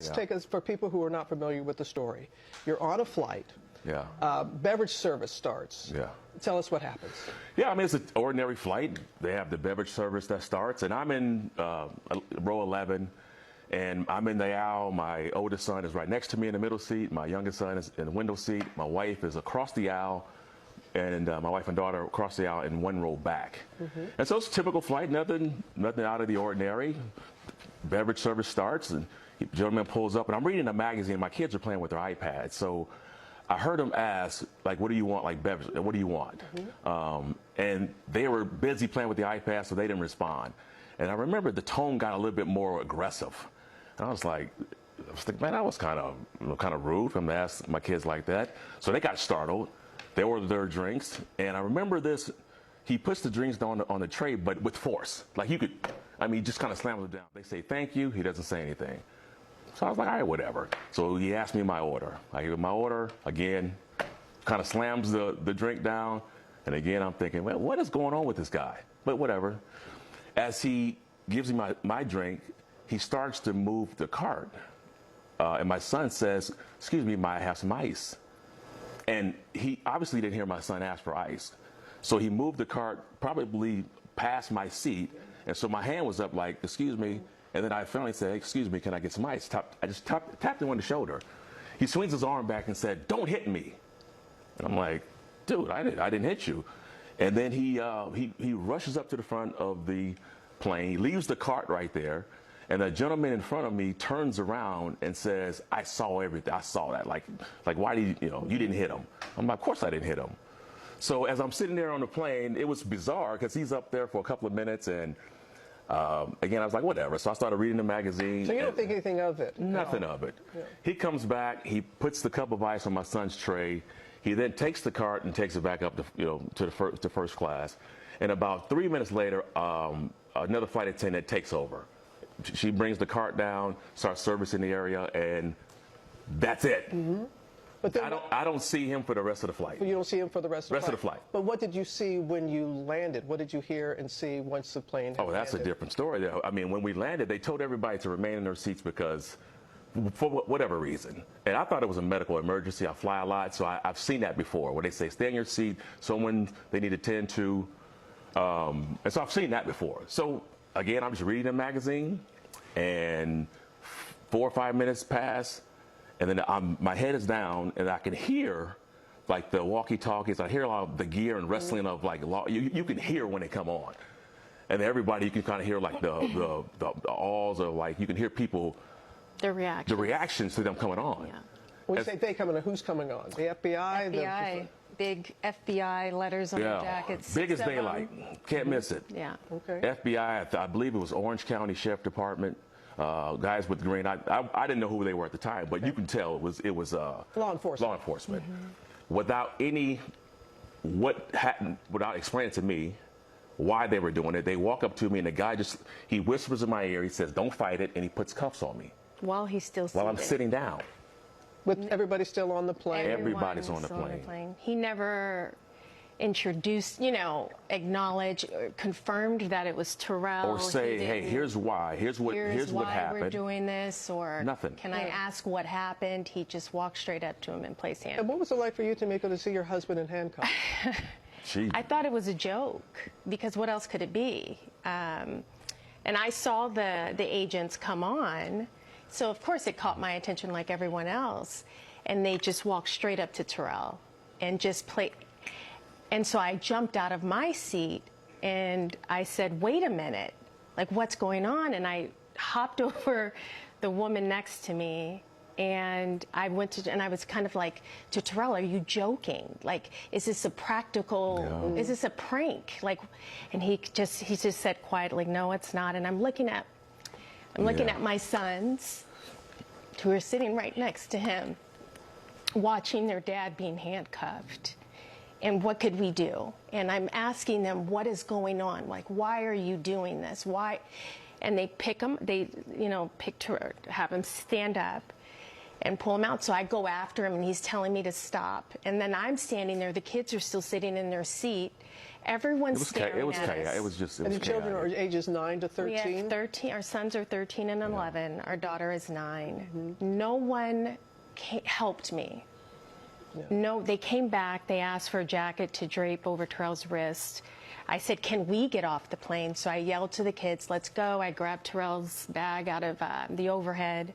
let's take us, for people who are not familiar with the story. You're on a flight. Yeah. Beverage service starts. Yeah. Tell us what happens. Yeah, I mean, it's an ordinary flight. They have the beverage service that starts, and I'm in row 11, and I'm in the aisle. My oldest son is right next to me in the middle seat. My youngest son is in the window seat. My wife is across the aisle, and my wife and daughter across the aisle in one row back. And so it's a typical flight, nothing out of the ordinary. Beverage service starts, and the gentleman pulls up, and I'm reading a magazine. My kids are playing with their iPads, so I heard him ask, like, what do you want, like, beverage, what do you want? And they were busy playing with the iPad, so they didn't respond. And I remember the tone got a little bit more aggressive. And I was thinking, man, that was kind of rude for him to ask my kids like that. So they got startled. They ordered their drinks. And I remember this, he puts the drinks down on the tray, but with force. Like, you could, I mean, he just kind of slams it down. They say, thank you. He doesn't say anything. So I was like, all right, whatever. So he asked me my order. I give him my order, again, kind of slams the drink down. And again, I'm thinking, well, what is going on with this guy? But whatever. As he gives me my drink, he starts to move the cart. And my son says, excuse me, might I have some ice? And he obviously didn't hear my son ask for ice. So he moved the cart probably past my seat. And so my hand was up like, excuse me. And then I finally said, excuse me, can I get some ice? I just tapped him on the shoulder. He swings his arm back and said, don't hit me. And I'm like, dude, I didn't hit you. And then he rushes up to the front of the plane, leaves the cart right there, and the gentleman in front of me turns around and says, I saw everything. I saw that. Like why did you didn't hit him? I'm like, of course I didn't hit him. So as I'm sitting there on the plane, it was bizarre because he's up there for a couple of minutes, and again, I was like, whatever. So I started reading the magazine. So you don't think anything of it? Nothing of it. Yeah. He comes back. He puts the cup of ice on my son's tray. He then takes the cart and takes it back up to first class. And about 3 minutes later, another flight attendant takes over. She brings the cart down, starts servicing the area, and that's it. But then, I don't see him for the rest of the flight. You don't see him for the rest of the flight? Of the flight. But what did you see when you landed? What did you hear and see once the plane had landed? That's a different story. I mean, when we landed, they told everybody to remain in their seats because, for whatever reason. And I thought it was a medical emergency. I fly a lot, so I've seen that before, where they say, stay in your seat, someone they need to tend to. And so I've seen that before. So, again, I'm just reading a magazine, and 4 or 5 minutes pass. And then my head is down, and I can hear, like, the walkie-talkies. I hear a lot of the gear and wrestling of, like, you can hear when they come on. And everybody, you can kind of hear, like, the awls, or, like, you can hear people. The reactions to them coming on. Yeah. When you say they coming on, who's coming on? The FBI? FBI. Big FBI letters on the jackets. Big as daylight. Can't miss it. Yeah. Okay. FBI, I believe it was Orange County Sheriff Department. Guys with green. I didn't know who they were at the time, but you can tell it was law enforcement. Law enforcement. Without explaining to me why they were doing it, they walk up to me, and the guy he whispers in my ear. He says, "Don't fight it," and he puts cuffs on me. While he's still while I'm sitting down. With everybody still on the plane. Everybody's on the plane. He never introduced, acknowledged, or confirmed that it was Terrell. Or say, hey, here's why. Here's what happened. We're doing this, or nothing. Can I ask what happened? He just walked straight up to him and placed hands. And what was it like for you, Tamika, to see your husband in handcuffs? I thought it was a joke, because what else could it be? And I saw the agents come on, so of course it caught my attention like everyone else, and they just walked straight up to Terrell and just played. And so I jumped out of my seat, and I said, wait a minute, like, what's going on? And I hopped over the woman next to me, and I was kind of like, to Terrell, are you joking? Like, is this a practical, is this a prank? Like, and he just said quietly, no, it's not. And I'm looking at my sons, who are sitting right next to him, watching their dad being handcuffed. And what could we do? And I'm asking them, what is going on? Like, why are you doing this? Why? And they pick him, have him stand up and pull him out. So I go after him, and he's telling me to stop. And then I'm standing there, the kids are still sitting in their seat, Everyone's staring It was at chaos. us. It was just. It And was the children are chaotic. ages 9 to We 13? have 13. Our sons are 13 and 11. Our daughter is 9. No one helped me. No, they came back. They asked for a jacket to drape over Terrell's wrist. I said, can we get off the plane? So I yelled to the kids, let's go. I grabbed Terrell's bag out of the overhead.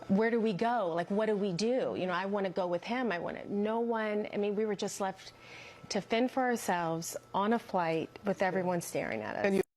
Where do we go? Like, what do we do? You know, I want to go with him. No one, I mean, we were just left to fend for ourselves on a flight with everyone staring at us.